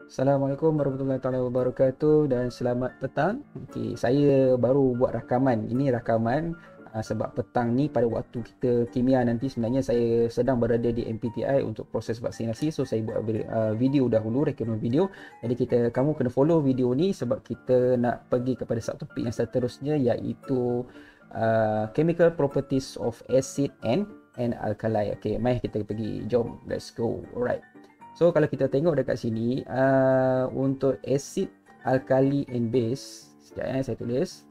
Assalamualaikum warahmatullahi taala wabarakatuh dan selamat petang. Okey, saya baru buat rakaman. Ini rakaman sebab petang ni pada waktu kita kimia nanti sebenarnya saya sedang berada di MPTI untuk proses vaksinasi. So saya buat video dahulu, rekaman video. Jadi kamu kena follow video ni sebab kita nak pergi kepada subtopik yang seterusnya iaitu chemical properties of acid and alkali. Okey, mari kita pergi. Jom, let's go. Alright. So kalau kita tengok dekat sini untuk acid, alkali and base. Sekejap saya tulis.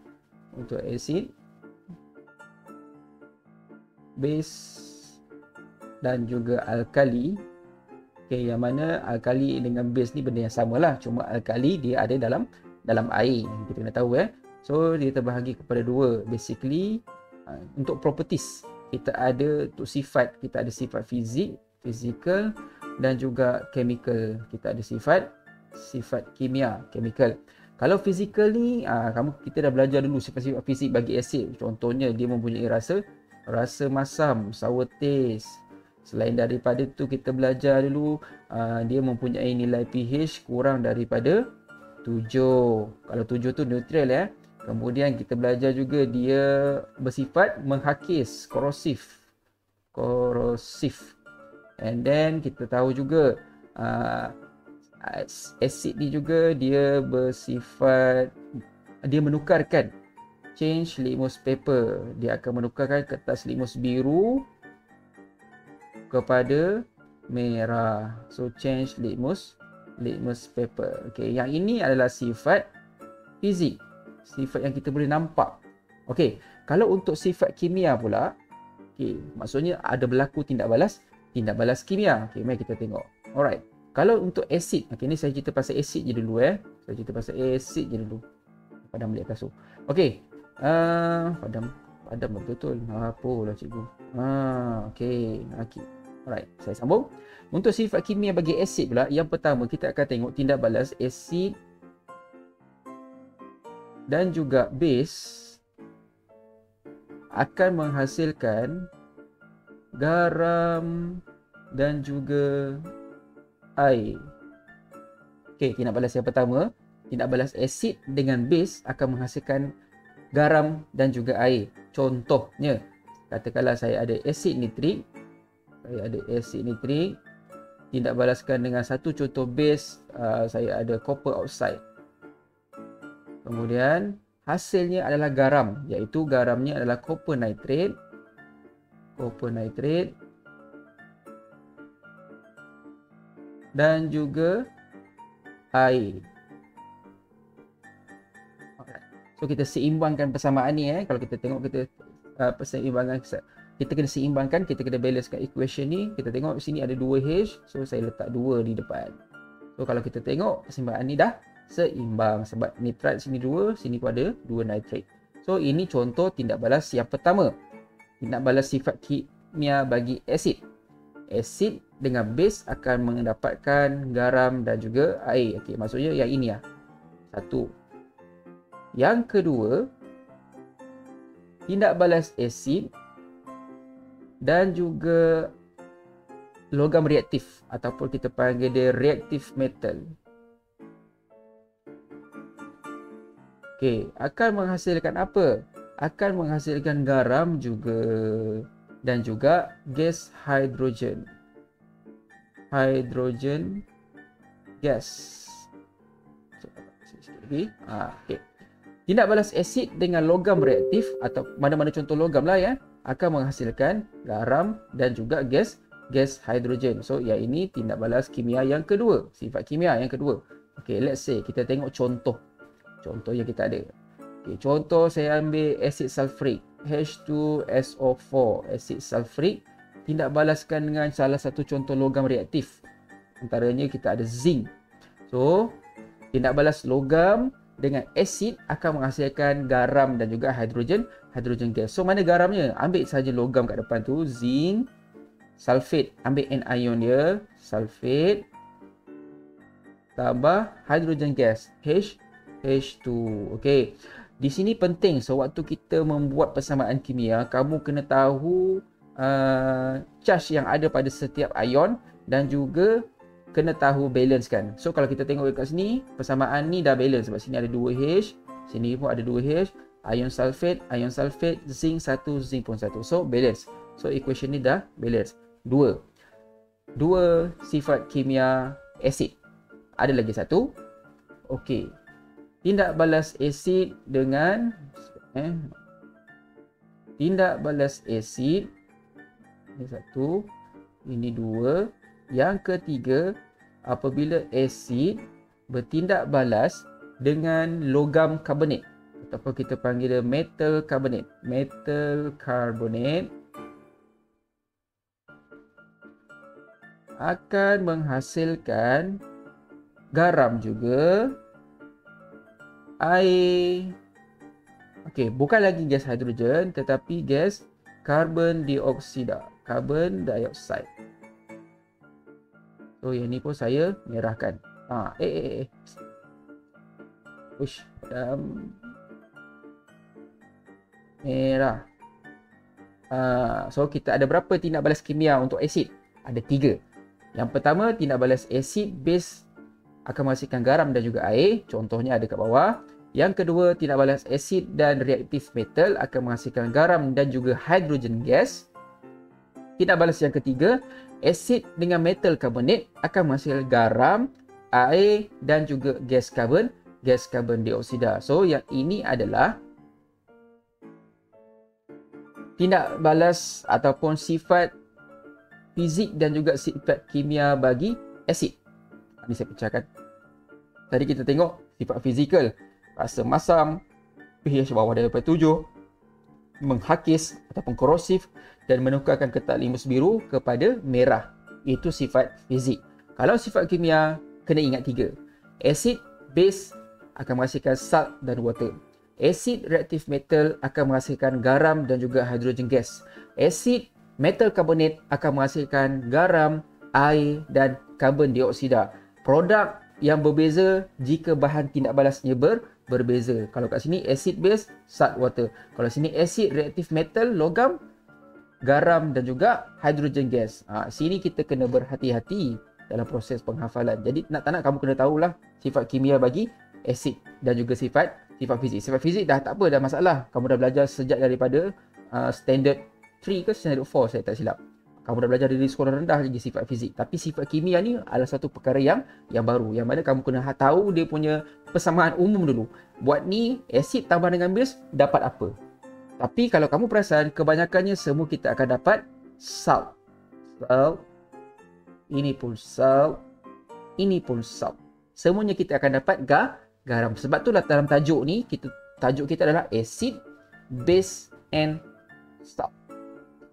Untuk acid, base dan juga alkali. Okay, yang mana alkali dengan base ni benda yang sama lah. Cuma alkali dia ada dalam air. Kita kena tahu So dia terbahagi kepada dua. Basically untuk properties kita ada untuk sifat. Kita ada sifat fizik, physical dan juga chemical. Kita ada sifat kimia, chemical. Kalau physical ni kita dah belajar dulu sifat-sifat fizik bagi asid. Contohnya dia mempunyai rasa masam, sour taste. Selain daripada tu kita belajar dulu dia mempunyai nilai pH kurang daripada 7. Kalau 7 tu neutral Kemudian kita belajar juga dia bersifat menghakis, korosif. And then kita tahu juga asid ni juga dia bersifat, dia menukarkan, change litmus paper. Dia akan menukarkan kertas litmus biru kepada merah. So change litmus paper. Okay, yang ini adalah sifat fizik, sifat yang kita boleh nampak. Okay, kalau untuk sifat kimia pula, okay, maksudnya ada berlaku tindak balas kimia. Okay, mari kita tengok. Alright. Kalau untuk asid, okay, ni saya cerita pasal asid je dulu Saya cerita pasal asid je dulu. Padam balik kasut. Okay. Padam betul. Apalah cikgu. Okay. Alright, saya sambung. Untuk sifat kimia bagi asid pula, yang pertama kita akan tengok tindak balas asid dan juga base akan menghasilkan garam dan juga air. Okey, tindak balas yang pertama, tindak balas asid dengan base akan menghasilkan garam dan juga air. Contohnya, katakanlah saya ada asid nitrik. Tindak balaskan dengan satu contoh base, saya ada copper oxide. Kemudian hasilnya adalah garam, iaitu garamnya adalah copper nitrate dan juga air. So kita seimbangkan persamaan ni Kalau kita tengok kita kita kena seimbangkan, kita kena balancekan equation ni. Kita tengok sini ada 2H, so saya letak 2 di depan. So kalau kita tengok persamaan ni dah seimbang sebab nitrat sini 2, sini pun ada 2 nitrate. So ini contoh tindak balas yang pertama. Tindak balas sifat kimia bagi asid. Asid dengan base akan mendapatkan garam dan juga air. Okey, maksudnya yang ini satu. Yang kedua, tindak balas asid dan juga logam reaktif ataupun kita panggil dia reactive metal. Okey, akan menghasilkan apa? Akan menghasilkan garam juga dan juga gas hidrogen. Hidrogen gas. Sikit lagi. Okey. Tindak balas asid dengan logam reaktif atau mana-mana contoh logam lah akan menghasilkan garam dan juga gas hidrogen. So yang ini tindak balas kimia yang kedua, sifat kimia yang kedua. Okey, let's say kita tengok contoh yang kita ada. Okay, contoh saya ambil asid sulfurik, H2SO4, asid sulfurik, tindak balaskan dengan salah satu contoh logam reaktif. Antaranya kita ada zinc. So, tindak balas logam dengan asid akan menghasilkan garam dan juga hidrogen gas. So, mana garamnya? Ambil saja logam kat depan tu, zinc, sulfate, ambil anion dia, sulfate, tambah hidrogen gas, H2. Okey. Di sini penting sewaktu kita membuat persamaan kimia, kamu kena tahu charge yang ada pada setiap ion dan juga kena tahu balance kan. So kalau kita tengok kat sini, persamaan ni dah balance sebab sini ada 2H, sini pun ada 2H, ion sulfate, zinc 1, zinc pun 1. So balance. So equation ni dah balance. Dua sifat kimia asid. Ada lagi satu. Okey. Tindak balas asid dengan tindak balas asid. Ini satu, ini dua. Yang ketiga, apabila asid bertindak balas dengan logam karbonat ataupun kita panggil dia metal karbonat. Metal karbonat akan menghasilkan garam juga, air. Okey, bukan lagi gas hidrogen tetapi gas karbon dioksida, karbon dioksida. So yang ni pun saya merahkan. Ush, merah. So kita ada berapa tindak balas kimia untuk asid? Ada 3. Yang pertama, tindak balas asid base akan menghasilkan garam dan juga air. Contohnya ada kat bawah. Yang kedua, tindak balas asid dan reaktif metal akan menghasilkan garam dan juga hidrogen gas. Tindak balas yang ketiga, asid dengan metal karbonat akan menghasilkan garam, air dan juga gas karbon dioksida. So yang ini adalah tindak balas ataupun sifat fizik dan juga sifat kimia bagi asid. Ini saya pecahkan. Tadi kita tengok sifat fizikal, rasa masam, pH bawah daripada 7, menghakis ataupun korosif dan menukarkan ketat limbus biru kepada merah. Itu sifat fizik. Kalau sifat kimia, kena ingat 3. Asid, base akan menghasilkan salt dan water. Asid reaktif metal akan menghasilkan garam dan juga hidrogen gas. Asid metal karbonat akan menghasilkan garam, air dan karbon dioksida. Produk yang berbeza jika bahan tindak balasnya berbeza. Kalau kat sini acid base, salt water. Kalau sini acid reaktif metal, logam, garam dan juga hidrogen gas. Sini kita kena berhati-hati dalam proses penghafalan. Jadi tak nak kamu kena tahulah sifat kimia bagi acid dan juga sifat fizik. Sifat fizik dah tak apa, dah masalah. Kamu dah belajar sejak daripada standard 3 ke standard 4 saya tak silap. Kamu dah belajar dari sekolah rendah lagi sifat fizik. Tapi sifat kimia ni adalah satu perkara yang baru. Yang mana kamu kena tahu dia punya persamaan umum dulu. Buat ni, asid tambah dengan base dapat apa. Tapi kalau kamu perasan, kebanyakannya semua kita akan dapat salt. Salt. Ini pun salt. Ini pun salt. Semuanya kita akan dapat garam. Sebab itulah dalam tajuk ni, tajuk kita adalah acid, base and salt.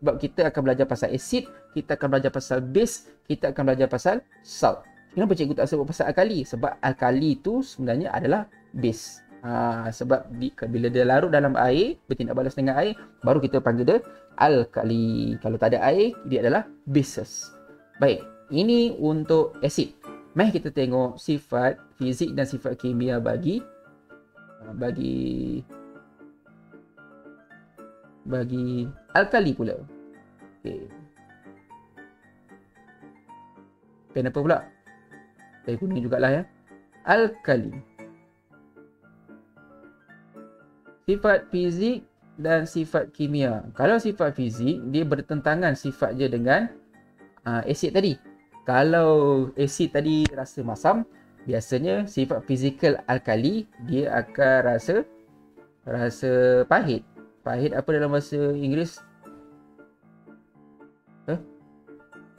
Sebab kita akan belajar pasal acid, kita akan belajar pasal base, kita akan belajar pasal salt. Kenapa cikgu tak sebut pasal alkali? Sebab alkali itu sebenarnya adalah base. Sebab bila dia larut dalam air, bertindak balas dengan air, baru kita panggil dia alkali. Kalau tak ada air, dia adalah bases. Baik, ini untuk acid. Mari kita tengok sifat fizik dan sifat kimia bagi alkali pula. Okey. Pen apa pula? Saya kuning jugalah ya. Alkali. Sifat fizik dan sifat kimia. Kalau sifat fizik, dia bertentangan sifat je dengan asid tadi. Kalau asid tadi rasa masam, biasanya sifat fizikal alkali dia akan rasa pahit. Pahit apa dalam bahasa Inggeris?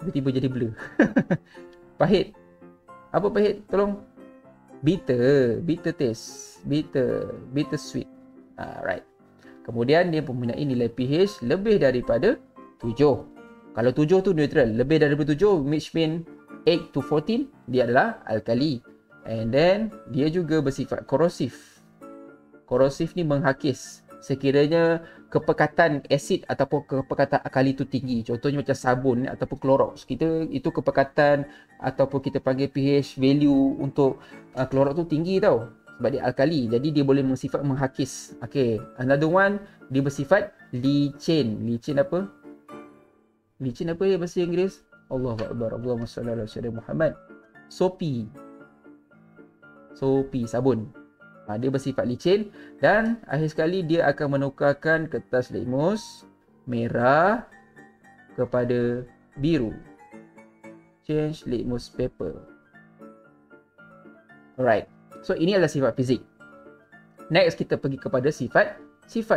Tiba-tiba jadi blur. Pahit. Apa pahit? Tolong. Bitter taste. Bitter sweet. Right. Kemudian dia mempunyai nilai pH lebih daripada 7. Kalau 7 tu neutral, lebih daripada 7 which mean 8 to 14 dia adalah alkali. And then dia juga bersifat korosif. Korosif ni menghakis. Sekiranya kepekatan asid ataupun kepekatan alkali itu tinggi. Contohnya macam sabun ataupun Clorox. Kita itu kepekatan ataupun kita panggil pH value untuk Clorox tu tinggi tau. Sebab dia alkali. Jadi dia boleh bersifat menghakis. Okay. Another one, dia bersifat licin. Licin apa? Licin apa ya bahasa Inggeris? Allahu Akbar. Allahumma salli ala sayyidina Muhammad. soapy. Soapy, sabun. Dia bersifat licin dan akhir sekali dia akan menukarkan kertas litmus merah kepada biru. Change litmus paper. Alright. So ini adalah sifat fizik. Next kita pergi kepada sifat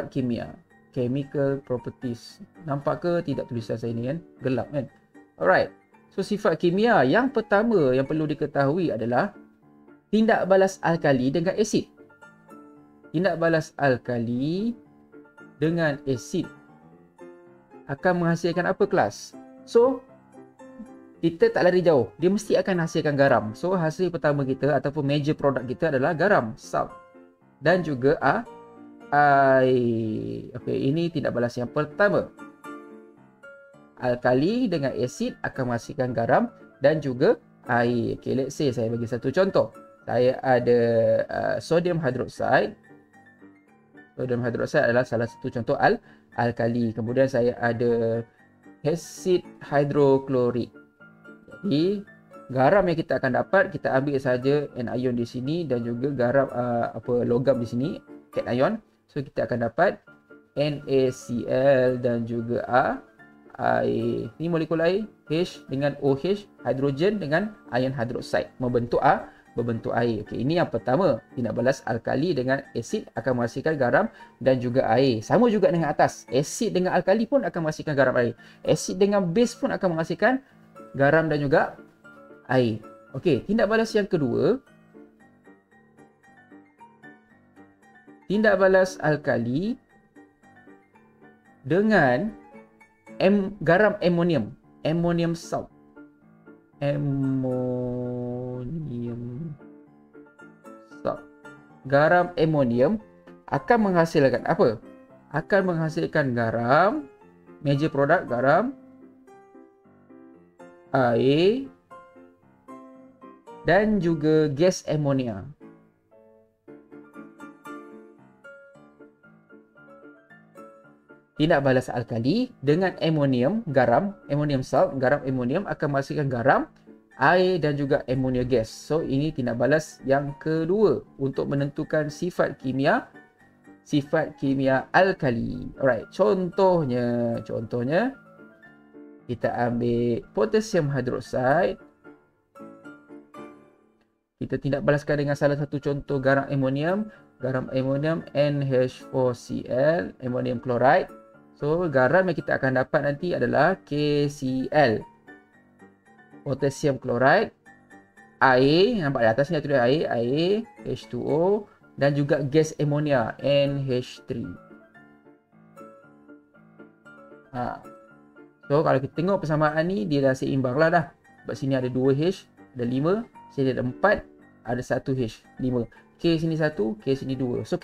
kimia. Chemical properties. Nampak ke tidak tulisan saya ni kan? Gelap kan? Alright. So sifat kimia yang pertama yang perlu diketahui adalah tindak balas alkali dengan asid. Tindak balas alkali dengan asid akan menghasilkan apa kelas? So, kita tak lari jauh. Dia mesti akan hasilkan garam. So, hasil pertama kita ataupun major produk kita adalah garam, salt. Dan juga air. Okey, ini tindak balas yang pertama. Alkali dengan asid akan menghasilkan garam dan juga air. Okey, let's say saya bagi satu contoh. Saya ada sodium hydroxide. Sodium hydroxide adalah salah satu contoh alkali. Kemudian saya ada asid hidroklorik. Jadi garam yang kita akan dapat, kita ambil saja anion di sini dan juga garam logam di sini, cation. So kita akan dapat NaCl dan juga air. Ini molekul air, H dengan OH, hidrogen dengan ion hydroxide membentuk air. Okey, ini yang pertama. Tindak balas alkali dengan asid akan menghasilkan garam dan juga air. Sama juga dengan atas. Asid dengan alkali pun akan menghasilkan garam air. Asid dengan base pun akan menghasilkan garam dan juga air. Okey, tindak balas yang kedua. Tindak balas alkali dengan garam amonium. Ammonium salt. Garam amonium akan menghasilkan apa? Akan menghasilkan garam, major produk garam, air dan juga gas amonia. Tindak balas alkali dengan amonium, garam, ammonium salt, garam amonium akan menghasilkan garam, air dan juga ammonia gas. So ini tindak balas yang kedua untuk menentukan sifat kimia alkali. Alright, contohnya kita ambil potassium hydroxide. Kita tindak balaskan dengan salah satu contoh garam amonium NH4Cl, ammonium chloride. So, garam yang kita akan dapat nanti adalah KCl. Potassium chloride. Air, nampak di atas ni tulis air, H2O. Dan juga gas ammonia, NH3. So, kalau kita tengok persamaan ni, dia dah seimbang lah dah. Sebab sini ada 2H, ada 5. Sini ada 4, ada 1H, 5. K sini 1, K sini 2. So,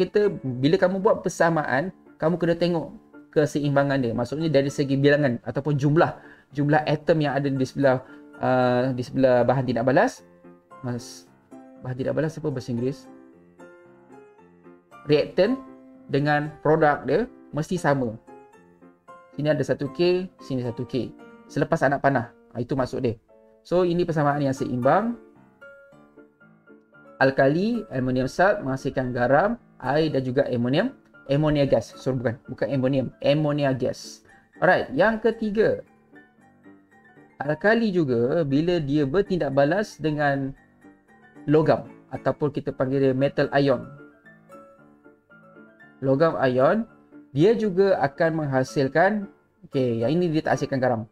bila kamu buat persamaan, kamu kena tengok keseimbangan dia. Maksudnya dari segi bilangan ataupun jumlah atom yang ada di sebelah bahan tindak balas. Bahan tindak balas apa bahasa Inggeris? Reaktan dengan produk dia mesti sama. Sini ada 1K, sini 1K. Selepas anak panah. Itu maksud dia. So ini persamaan yang seimbang. Alkali, ammonium salt menghasilkan garam, air dan juga ammonia gas. So bukan ammonium, ammonia gas. Alright, yang ketiga. Alkali juga bila dia bertindak balas dengan logam ataupun kita panggil dia metal ion. Logam ion, dia juga akan menghasilkan, yang ini dia tak hasilkan garam.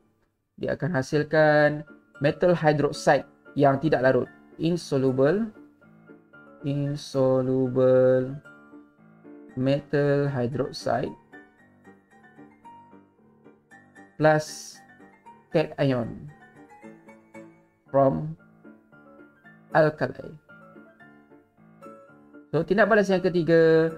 Dia akan hasilkan metal hydroxide yang tidak larut. Insoluble metal hydroxide plus cation from alkali. So tindak balas yang ketiga,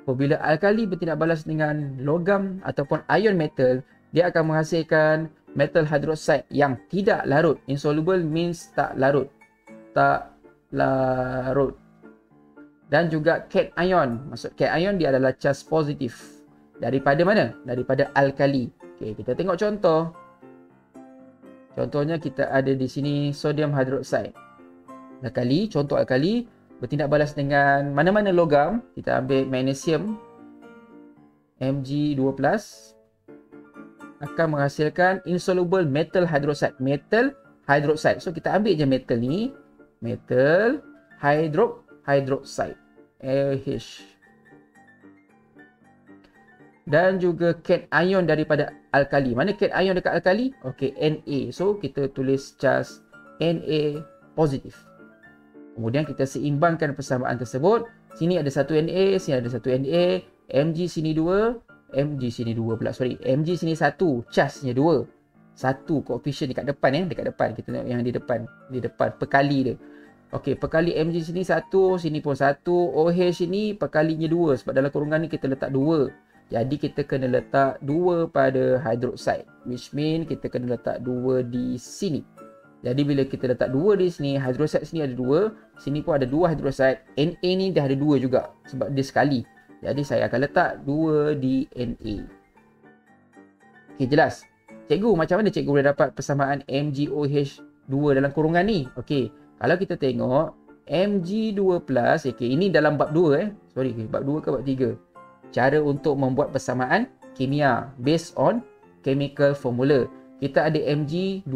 apabila alkali bertindak balas dengan logam ataupun ion metal, dia akan menghasilkan metal hydroxide yang tidak larut. Insoluble means tak larut. Dan juga cation. Maksud cation dia adalah charge positif. Daripada mana? Daripada alkali. Okey, kita tengok contoh. Contohnya kita ada di sini sodium hydroxide. Alkali, contoh alkali bertindak balas dengan mana-mana logam. Kita ambil magnesium Mg2+, akan menghasilkan insoluble metal hydroxide. Metal hydroxide. So kita ambil je metal ni, metal hydroxide, AH. Dan juga cation daripada alkali. Mana cation dekat alkali? Okey, Na. So kita tulis charge Na positif. Kemudian kita seimbangkan persamaan tersebut. Sini ada satu Na, sini ada satu Na, Mg sini 2, Mg sini 2 pula, sorry. Mg sini 1, charge-nya 2. 1 koefisien dekat depan, dekat depan. Kita tengok yang di depan perkali dia. Okey, perkali Mg sini 1, sini pun 1. OH ini perkalinya 2 sebab dalam kurungan ni kita letak 2. Jadi kita kena letak 2 pada hydroxide, which mean kita kena letak 2 di sini. Jadi bila kita letak 2 di sini, hydroxide sini ada 2, sini pun ada 2 hydroxide. Na ni dah ada 2 juga sebab dia sekali. Jadi saya akan letak 2 di Na. Okey, jelas? Cikgu, macam mana cikgu boleh dapat persamaan MgOH2 dalam kurungan ni? Okey, kalau kita tengok Mg2+, okey, ini dalam bab 2 Sorry, bab 2 ke bab 3? Cara untuk membuat persamaan kimia based on chemical formula. Kita ada Mg2+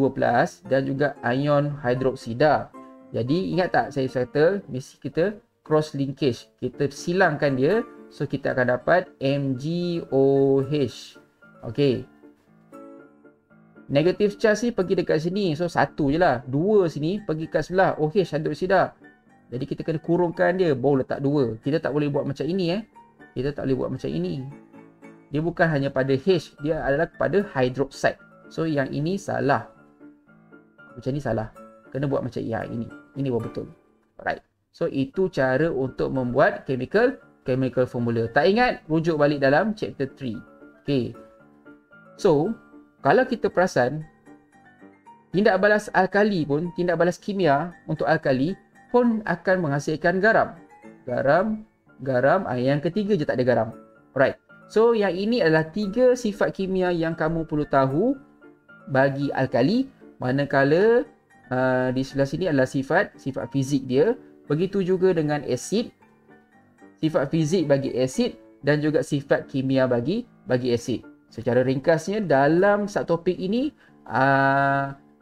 dan juga ion hidroksida. Jadi ingat tak saya kata mesti kita cross linkage. Kita silangkan dia. So kita akan dapat MgOH. Okey. Negative charge ni pergi dekat sini. So 1 je lah. 2 sini pergi kat sebelah OH hidroksida. Jadi kita kena kurungkan dia. Baru letak 2. Kita tak boleh buat macam ini Kita tak boleh buat macam ini. Dia bukan hanya pada H. Dia adalah pada hydroxide. So yang ini salah. Macam ni salah. Kena buat macam yang ini. Ini baru betul. Alright. So itu cara untuk membuat chemical formula. Tak ingat? Rujuk balik dalam chapter 3. Okay. So, kalau kita perasan, tindak balas alkali pun, tindak balas kimia untuk alkali pun akan menghasilkan garam. Garam. Yang ketiga je tak ada garam. Alright. So, yang ini adalah 3 sifat kimia yang kamu perlu tahu bagi alkali. Manakala di sebelah sini adalah sifat fizik dia. Begitu juga dengan asid. Sifat fizik bagi asid dan juga sifat kimia bagi asid. Secara ringkasnya dalam subtopik ini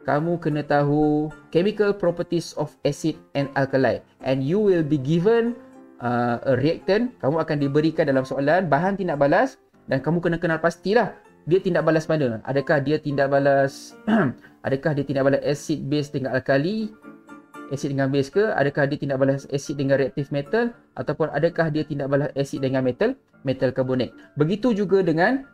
kamu kena tahu chemical properties of acid and alkali, and you will be given a reactant. Kamu akan diberikan dalam soalan bahan tindak balas dan kamu kena kenal pastilah dia tindak balas mana. Adakah dia tindak balas asid base dengan alkali, asid dengan base ke? Adakah dia tindak balas asid dengan reaktif metal, ataupun adakah dia tindak balas asid dengan metal karbonat? Begitu juga dengan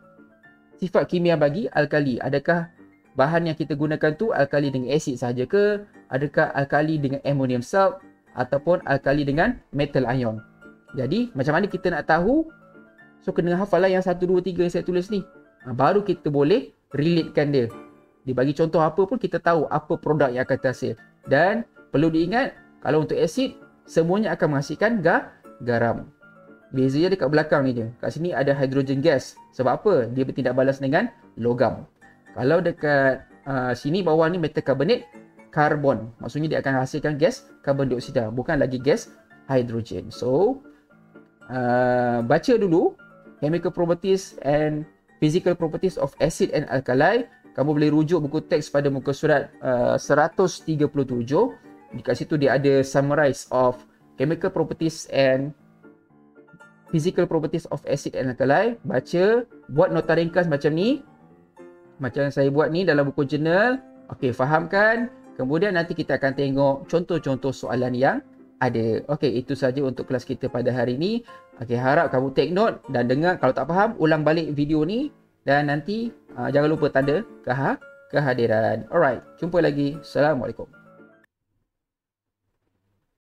sifat kimia bagi alkali. Adakah bahan yang kita gunakan tu alkali dengan asid sahaja ke? Adakah alkali dengan ammonium salt ataupun alkali dengan metal ion? Jadi macam mana kita nak tahu? So kena hafal lah yang 1, 2, 3 yang saya tulis ni. Baru kita boleh relatekan dia. Dia bagi contoh apa pun kita tahu apa produk yang akan terhasil. Dan perlu diingat, kalau untuk asid, semuanya akan menghasilkan garam. Bezanya dekat belakang ni je. Kat sini ada hydrogen gas. Sebab apa? Dia bertindak balas dengan logam. Kalau dekat sini bawah ni metal karbonat, karbon. Maksudnya dia akan hasilkan gas karbon dioksida. Bukan lagi gas hidrogen. So, baca dulu chemical properties and physical properties of acid and alkali. Kamu boleh rujuk buku teks pada muka surat 137. Dekat situ dia ada summarize of chemical properties and physical properties of acid and alkali. Baca, buat nota ringkas macam ni. Macam yang saya buat ni dalam buku jurnal. Okey, fahamkan. Kemudian nanti kita akan tengok contoh-contoh soalan yang ada. Okey, itu saja untuk kelas kita pada hari ini. Okey, harap kamu take note dan dengar. Kalau tak faham, ulang balik video ni. Dan nanti jangan lupa tanda kehadiran. Alright, jumpa lagi. Assalamualaikum.